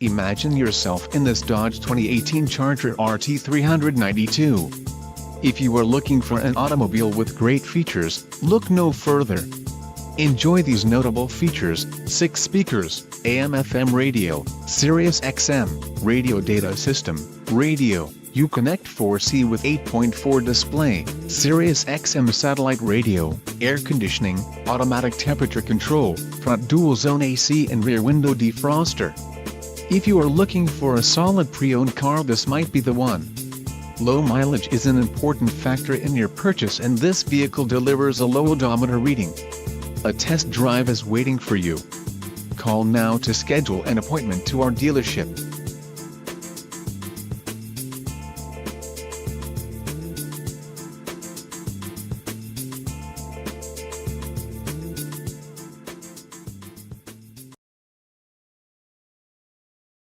Imagine yourself in this Dodge 2018 Charger RT392. If you are looking for an automobile with great features, look no further. Enjoy these notable features: 6 speakers, AM/FM radio, Sirius XM, radio data system, radio, Uconnect 4C with 8.4 display, Sirius XM satellite radio, air conditioning, automatic temperature control, front dual zone AC and rear window defroster. If you are looking for a solid pre-owned car, this might be the one. Low mileage is an important factor in your purchase, and this vehicle delivers a low odometer reading. A test drive is waiting for you. Call now to schedule an appointment to our dealership.